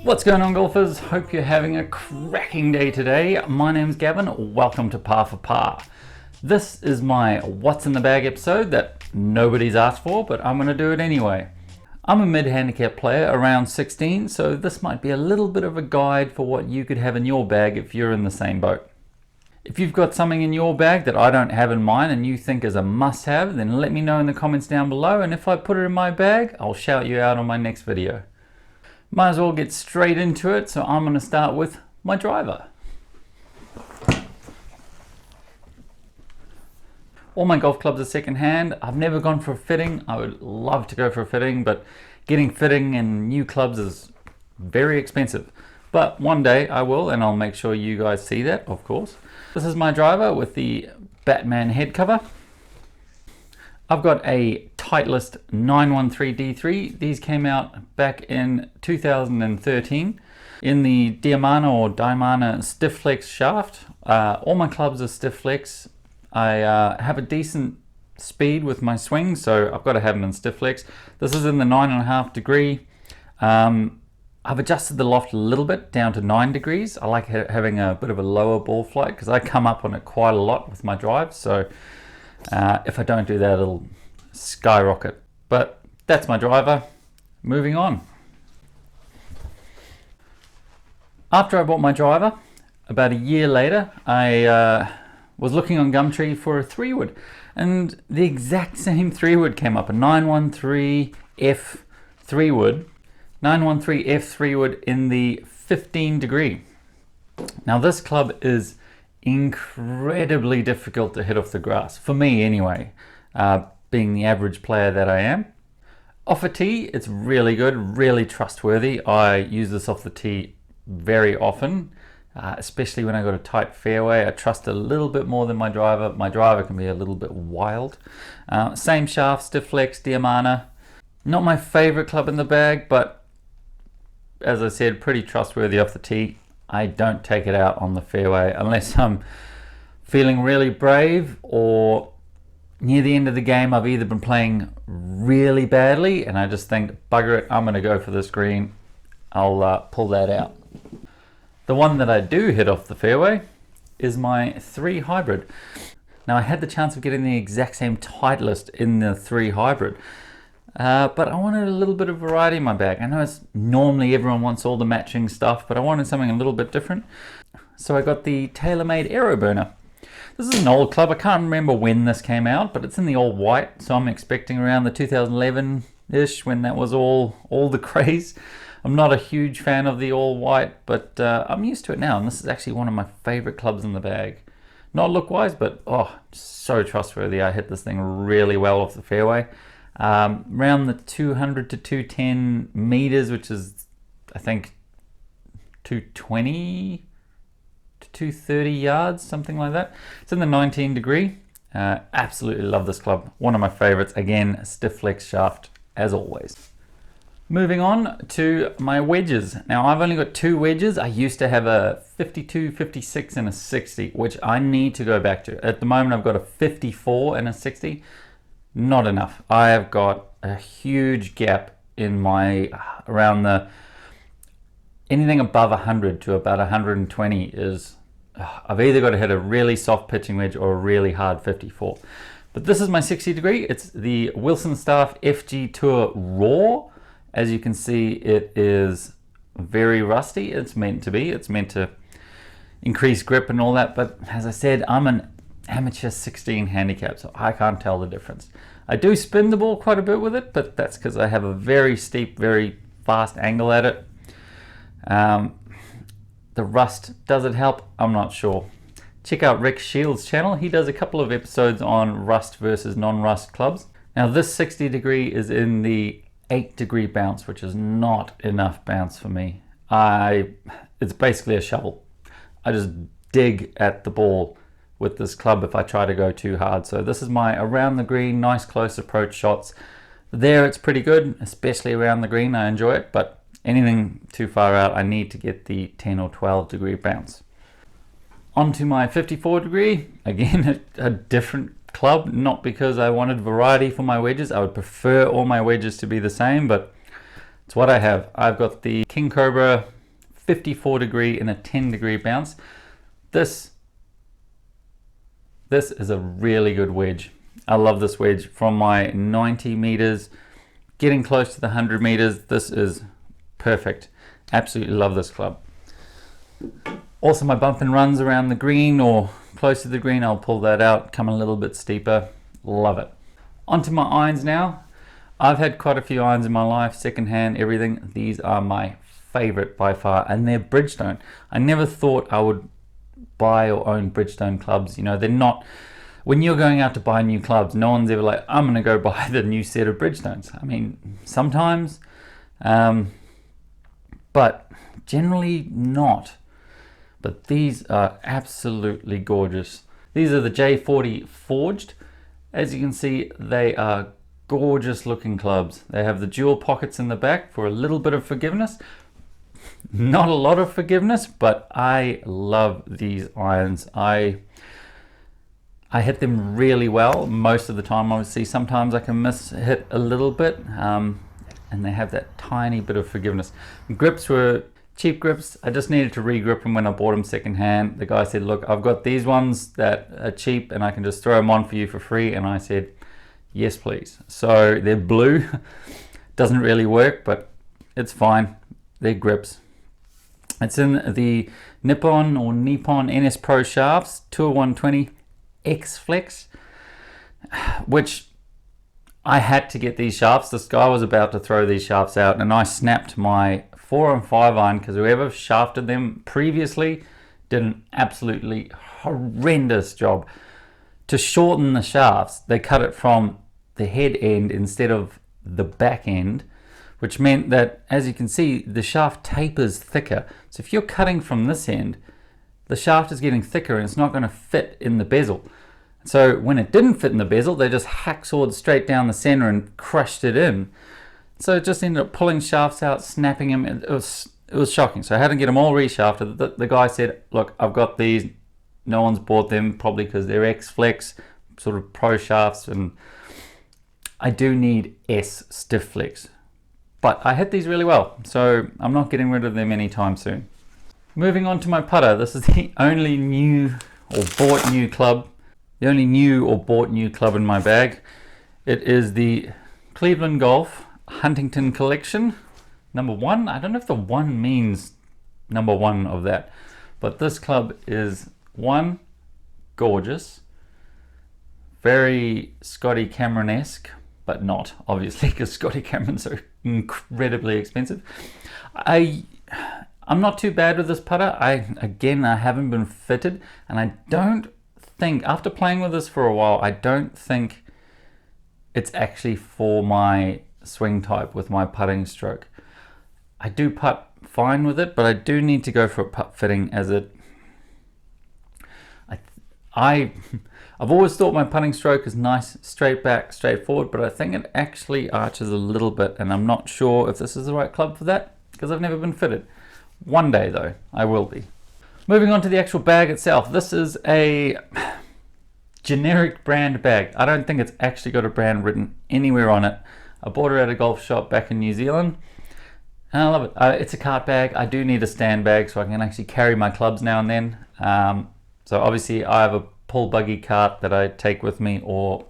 What's going on, golfers? Hope you're having a cracking day today. My name's Gavin. Welcome to Par for Par. This is my What's in the Bag episode that nobody's asked for, but I'm going to do it anyway. I'm a mid-handicap player around 16, so this might be a little bit of a guide for what you could have in your bag if you're in the same boat. If you've got something in your bag that I don't have in mine and you think is a must-have, then let me know in the comments down below, and if I put it in my bag, I'll shout you out on my next video. Might as well get straight into it, so I'm going to start with my driver. All my golf clubs are second-hand. I've never gone for a fitting. I would love to go for a fitting, but getting fitting and new clubs is very expensive. But one day I will, and I'll make sure you guys see that, of course. This is my driver with the Batman head cover. I've got a Titleist 913D3. These came out back in 2013 in the Diamana stiff flex shaft. All my clubs are stiff flex. I have a decent speed with my swing, so I've got to have them in stiff flex. This is in the 9.5 degree. I've adjusted the loft a little bit down to 9 degrees. I like having a bit of a lower ball flight because I come up on it quite a lot with my drive. So if I don't do that, it'll skyrocket. But that's my driver. Moving on. After I bought my driver, about a year later, I was looking on Gumtree for a 3-wood, and the exact same 3-wood came up, a 913F 3-wood. 913F 3-wood in the 15 degree. Now this club is incredibly difficult to hit off the grass, for me anyway, being the average player that I am. Off a tee, it's really good, really trustworthy. I use this off the tee very often, especially when I got a tight fairway. I trust a little bit more than my driver. My driver can be a little bit wild. Same shaft, stiff flex, Diamana. Not my favorite club in the bag, but as I said, pretty trustworthy off the tee. I don't take it out on the fairway unless I'm feeling really brave or near the end of the game. I've either been playing really badly and I just think, bugger it, I'm going to go for this green. I'll pull that out. The one that I do hit off the fairway is my 3 hybrid. Now I had the chance of getting the exact same Titleist in the 3 hybrid. But I wanted a little bit of variety in my bag. I know it's normally everyone wants all the matching stuff, but I wanted something a little bit different. So I got the TaylorMade Aero Burner. This is an old club. I can't remember when this came out, but it's in the all white. So I'm expecting around the 2011-ish when that was all the craze. I'm not a huge fan of the all white, but I'm used to it now. And this is actually one of my favorite clubs in the bag. Not look-wise, but so trustworthy. I hit this thing really well off the fairway. Around the 200 to 210 meters, which is I think 220 to 230 yards, something like that. It's in the 19 degree. Absolutely love this club. One of my favorites. Again, stiff flex shaft as always. Moving on to my wedges. Now I've only got 2 wedges. I used to have a 52, 56 and a 60, which I need to go back to. At the moment I've got a 54 and a 60. Not enough. I have got a huge gap in my around the anything above 100 to about 120 is I've either got to hit a really soft pitching wedge or a really hard 54. But this is my 60 degree. It's the Wilson Staff FG Tour Raw. As you can see, it is very rusty. It's meant to be. It's meant to increase grip and all that. But as I said, I'm an amateur 16 handicap, so I can't tell the difference. I do spin the ball quite a bit with it, but that's because I have a very steep, very fast angle at it. The rust, does it help? I'm not sure. Check out Rick Shields' channel. He does a couple of episodes on rust versus non-rust clubs. Now this 60 degree is in the 8 degree bounce, which is not enough bounce for me. It's basically a shovel. I just dig at the ball with this club if I try to go too hard. So this is my around the green, nice close approach shots. There it's pretty good, especially around the green. I enjoy it, but anything too far out, I need to get the 10 or 12 degree bounce. Onto my 54 degree, again a different club, not because I wanted variety for my wedges. I would prefer all my wedges to be the same, but It's what I have. I've got the King Cobra 54 degree and a 10 degree bounce. This is a really good wedge. I love this wedge from my 90 meters, getting close to the 100 meters. This is perfect. Absolutely love this club. Also, my bump and runs around the green or close to the green, I'll pull that out, come a little bit steeper. Love it. Onto my irons now. I've had quite a few irons in my life, secondhand, everything. These are my favorite by far, and they're Bridgestone. I never thought I would buy or own Bridgestone clubs. You know, they're not, when you're going out to buy new clubs, no one's ever like, I'm gonna go buy the new set of Bridgestones. I mean, sometimes, but generally not. But these are absolutely gorgeous. These are the J40 forged. As you can see, they are gorgeous looking clubs. They have the dual pockets in the back for a little bit of forgiveness. Not a lot of forgiveness, but I love these irons. I hit them really well most of the time. Obviously, sometimes I can miss hit a little bit, and they have that tiny bit of forgiveness. Grips were cheap grips. I just needed to re-grip them when I bought them secondhand. The guy said, look, I've got these ones that are cheap and I can just throw them on for you for free. And I said, yes, please. So they're blue. Doesn't really work, but it's fine. They're grips. It's in the Nippon NS Pro shafts, Tour 120 X Flex, which I had to get these shafts. This guy was about to throw these shafts out and I snapped my 4 and 5 iron because whoever shafted them previously did an absolutely horrendous job. To shorten the shafts, they cut it from the head end instead of the back end, which meant that, as you can see, the shaft tapers thicker. So if you're cutting from this end, the shaft is getting thicker and it's not going to fit in the bezel. So when it didn't fit in the bezel, they just hacksawed straight down the center and crushed it in. So it just ended up pulling shafts out, snapping them. It was shocking. So I had to get them all reshafted. The guy said, look, I've got these. No one's bought them, probably because they're X-Flex, sort of pro shafts, and I do need S stiff flex. But I hit these really well, so I'm not getting rid of them anytime soon. Moving on to my putter. This is the only new or bought new club. The only new or bought new club in my bag. It is the Cleveland Golf Huntington Collection number 1. I don't know if the 1 means number 1 of that, but this club is one, gorgeous, very Scotty Cameron-esque, but not obviously because Scotty Camerons are incredibly expensive. I'm not too bad with this putter. I haven't been fitted, and I don't think, after playing with this for a while, I don't think it's actually for my swing type with my putting stroke. I do putt fine with it, but I do need to go for a putt fitting, as I've always thought my putting stroke is nice, straight back, straight forward, but I think it actually arches a little bit, and I'm not sure if this is the right club for that because I've never been fitted. One day though, I will be. Moving on to the actual bag itself. This is a generic brand bag. I don't think it's actually got a brand written anywhere on it. I bought it at a golf shop back in New Zealand, and I love it. It's a cart bag. I do need a stand bag so I can actually carry my clubs now and then. So obviously I have a pull buggy cart that I take with me, or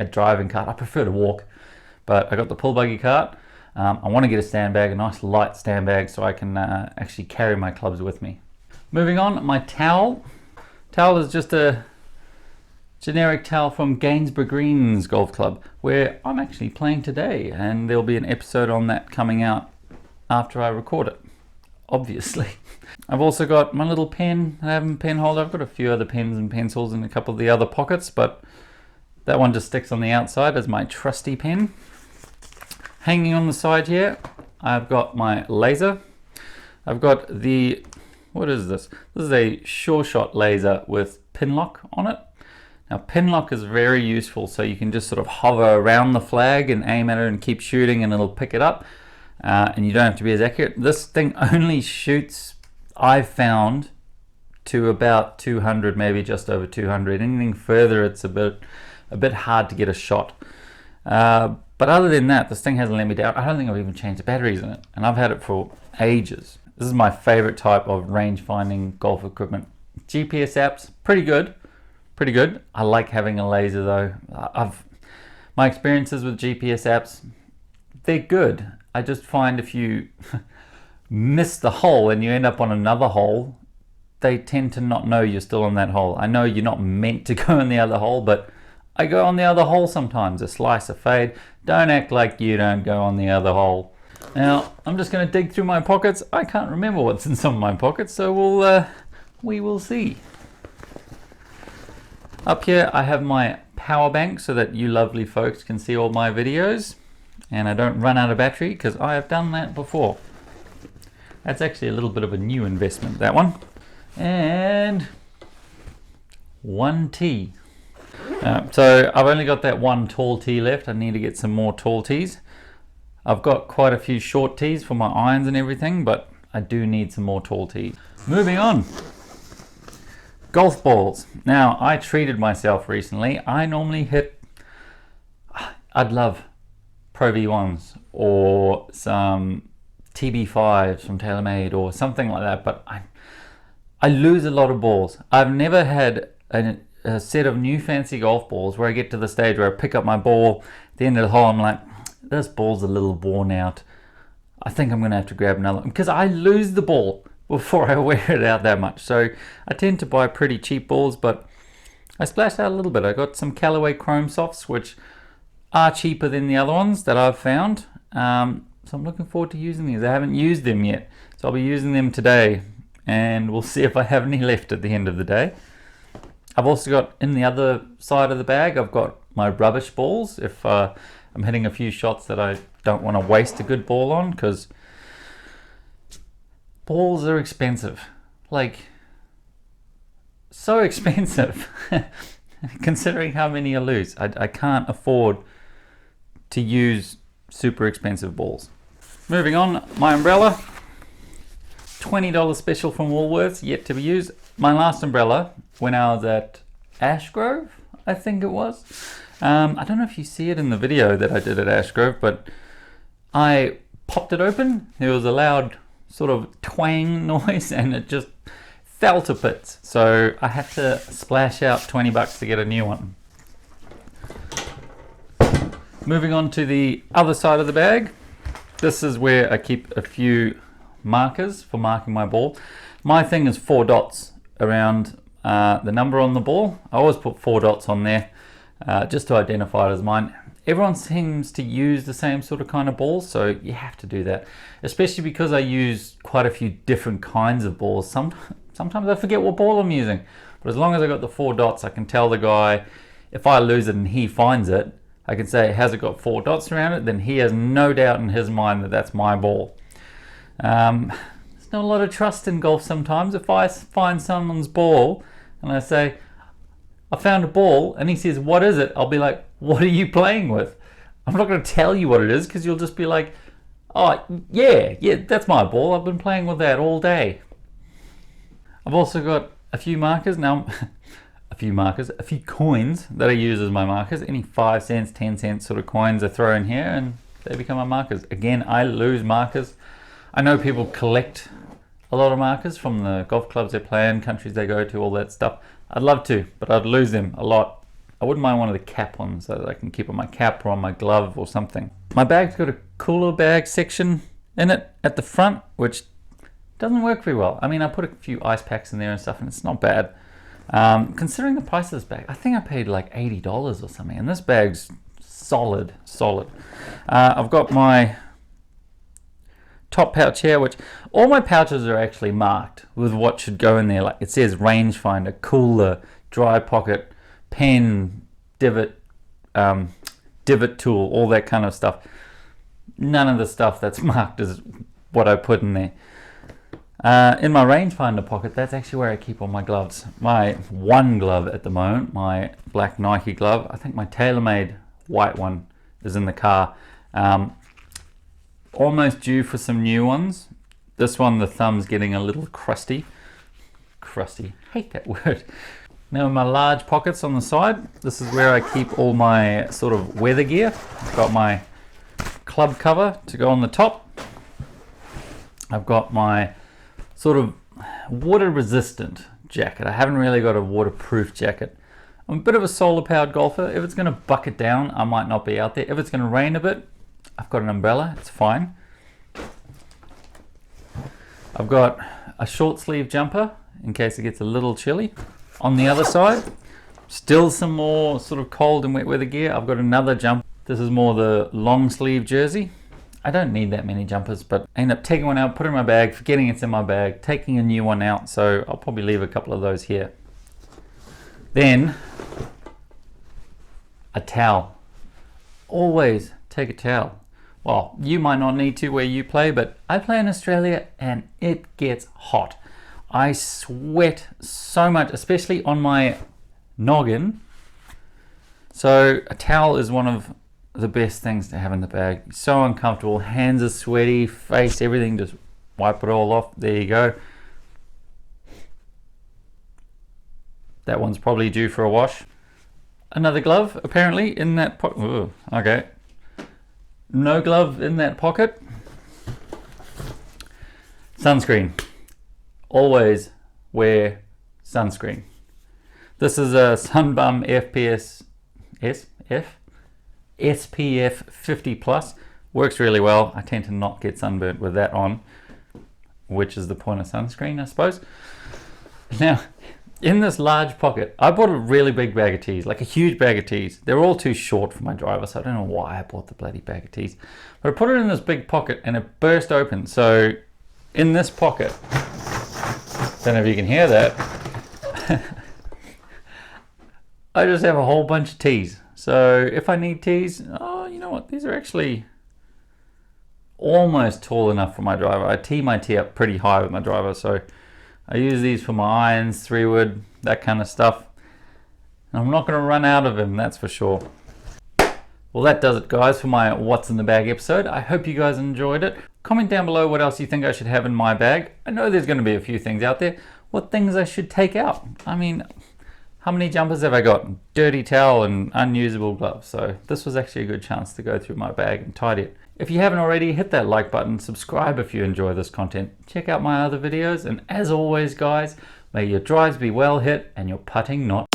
a driving cart. I prefer to walk, but I got the pull buggy cart. I want to get a stand bag, a nice light stand bag, so I can actually carry my clubs with me. Moving on, my towel. Towel is just a generic towel from Gainsborough Greens Golf Club, where I'm actually playing today, and there'll be an episode on that coming out after I record it, obviously. I've also got my little pen. I have a pen holder. I've got a few other pens and pencils in a couple of the other pockets, but that one just sticks on the outside as my trusty pen. Hanging on the side here, I've got my laser. I've got the, what is this? This is a Sure Shot laser with pin lock on it. Now pin lock is very useful, so you can just sort of hover around the flag and aim at it and keep shooting and it'll pick it up, and you don't have to be as accurate. This thing only shoots, I've found, to about 200, maybe just over 200. Anything further, it's a bit hard to get a shot. But other than that, this thing hasn't let me down. I don't think I've even changed the batteries in it, and I've had it for ages. This is my favorite type of range finding golf equipment. GPS apps, pretty good. Pretty good. I like having a laser though. My experiences with GPS apps, they're good. I just find if you miss the hole and you end up on another hole, they tend to not know you're still on that hole. I know you're not meant to go in the other hole, but I go on the other hole sometimes, a slice, a fade. Don't act like you don't go on the other hole. Now, I'm just going to dig through my pockets. I can't remember what's in some of my pockets, so we will see. Up here, I have my power bank so that you lovely folks can see all my videos, and I don't run out of battery because I have done that before. That's actually a little bit of a new investment, that one. And one tee. So I've only got that one tall tee left. I need to get some more tall tees. I've got quite a few short tees for my irons and everything, but I do need some more tall tees. Moving on. Golf balls. Now, I treated myself recently. I normally hit, I'd love Pro V1s or some TB5s from TaylorMade or something like that, but I lose a lot of balls. I've never had a set of new fancy golf balls where I get to the stage where I pick up my ball, at the end of the hole, I'm like, this ball's a little worn out. I think I'm going to have to grab another one, because I lose the ball before I wear it out that much. So I tend to buy pretty cheap balls, but I splashed out a little bit. I got some Callaway Chrome Softs, which are cheaper than the other ones that I've found. So I'm looking forward to using these. I haven't used them yet, so I'll be using them today, and we'll see if I have any left at the end of the day. I've also got, in the other side of the bag, I've got my rubbish balls. If I'm hitting a few shots that I don't want to waste a good ball on, because balls are expensive. Like, so expensive. Considering how many I lose. I can't afford to use super expensive balls. Moving on, my umbrella. $20 special from Woolworths, yet to be used. My last umbrella, when I was at Ashgrove, I think it was. I don't know if you see it in the video that I did at Ashgrove, but I popped it open. There was a loud sort of twang noise and it just fell to bits. So I had to splash out 20 bucks to get a new one. Moving on to the other side of the bag. This is where I keep a few markers for marking my ball. My thing is 4 dots around the number on the ball. I always put 4 dots on there just to identify it as mine. Everyone seems to use the same sort of kind of balls, so you have to do that, especially because I use quite a few different kinds of balls. Sometimes I forget what ball I'm using, but as long as I got the 4 dots, I can tell the guy, if I lose it and he finds it, I can say, has it got 4 dots around it? Then he has no doubt in his mind that that's my ball. There's not a lot of trust in golf sometimes. If I find someone's ball and I say, I found a ball, and he says, what is it? I'll be like, what are you playing with? I'm not going to tell you what it is, because you'll just be like, oh, yeah, that's my ball. I've been playing with that all day. I've also got a few markers. Now, a few coins that I use as my markers. Any 5 cents, 10 cents sort of coins I throw in here, and they become my markers. Again, I lose markers. I know people collect a lot of markers from the golf clubs they play in, countries they go to, all that stuff. I'd love to, but I'd lose them a lot. I wouldn't mind one of the cap ones so that I can keep on my cap or on my glove or something. My bag's got a cooler bag section in it at the front, which doesn't work very well. I mean, I put a few ice packs in there and stuff, and it's not bad. Considering the price of this bag, I think I paid like $80 or something, and this bag's solid. I've got my top pouch here, which all my pouches are actually marked with what should go in there. Like it says rangefinder, cooler, dry pocket, pen, divot tool, all that kind of stuff. None of the stuff that's marked is what I put in there. In my rangefinder pocket, that's actually where I keep all my gloves. My one glove at the moment, my black Nike glove, I think my TaylorMade white one is in the car. Almost due for some new ones. This one, the thumb's getting a little crusty. Hate that word. Now in my large pockets on the side, this is where I keep all my sort of weather gear. I've got my club cover to go on the top. I've got my sort of water resistant jacket. I haven't really got a waterproof jacket. I'm a bit of a solar powered golfer. If it's going to bucket down, I might not be out there. If it's going to rain a bit, I've got an umbrella, it's fine. I've got a short sleeve jumper in case it gets a little chilly. On the other side, still some more sort of cold and wet weather gear. I've got another jumper. This is more the long sleeve jersey. I don't need that many jumpers, but I end up taking one out, putting it in my bag, forgetting it's in my bag, taking a new one out, so I'll probably leave a couple of those here. Then, a towel. Always take a towel. Well, you might not need to where you play, but I play in Australia and it gets hot. I sweat so much, especially on my noggin. So a towel is one of the best things to have in the bag. So uncomfortable, hands are sweaty, face, everything, just wipe it all off. There you go. That one's probably due for a wash. Another glove apparently in that pocket. Okay. No glove in that pocket. Sunscreen. Always wear sunscreen. This is a Sunbum SPF 50 plus. Works really well. I tend to not get sunburnt with that on, which is the point of sunscreen, I suppose. Now, in this large pocket, I bought a really big bag of teas, like a huge bag of teas. They're all too short for my driver, so I don't know why I bought the bloody bag of teas. But I put it in this big pocket and it burst open. So in this pocket, don't know if you can hear that, I just have a whole bunch of teas. So if I need teas, oh, you know what? These are actually almost tall enough for my driver. I tee my tee up pretty high with my driver, so I use these for my irons, 3-wood, that kind of stuff. And I'm not going to run out of them, that's for sure. Well, that does it, guys, for my What's in the Bag episode. I hope you guys enjoyed it. Comment down below what else you think I should have in my bag. I know there's going to be a few things out there. What things I should take out? I mean, how many jumpers have I got? Dirty towel and unusable gloves. So this was actually a good chance to go through my bag and tidy it. If you haven't already, hit that like button, subscribe if you enjoy this content, check out my other videos, and as always, guys, may your drives be well hit and your putting not.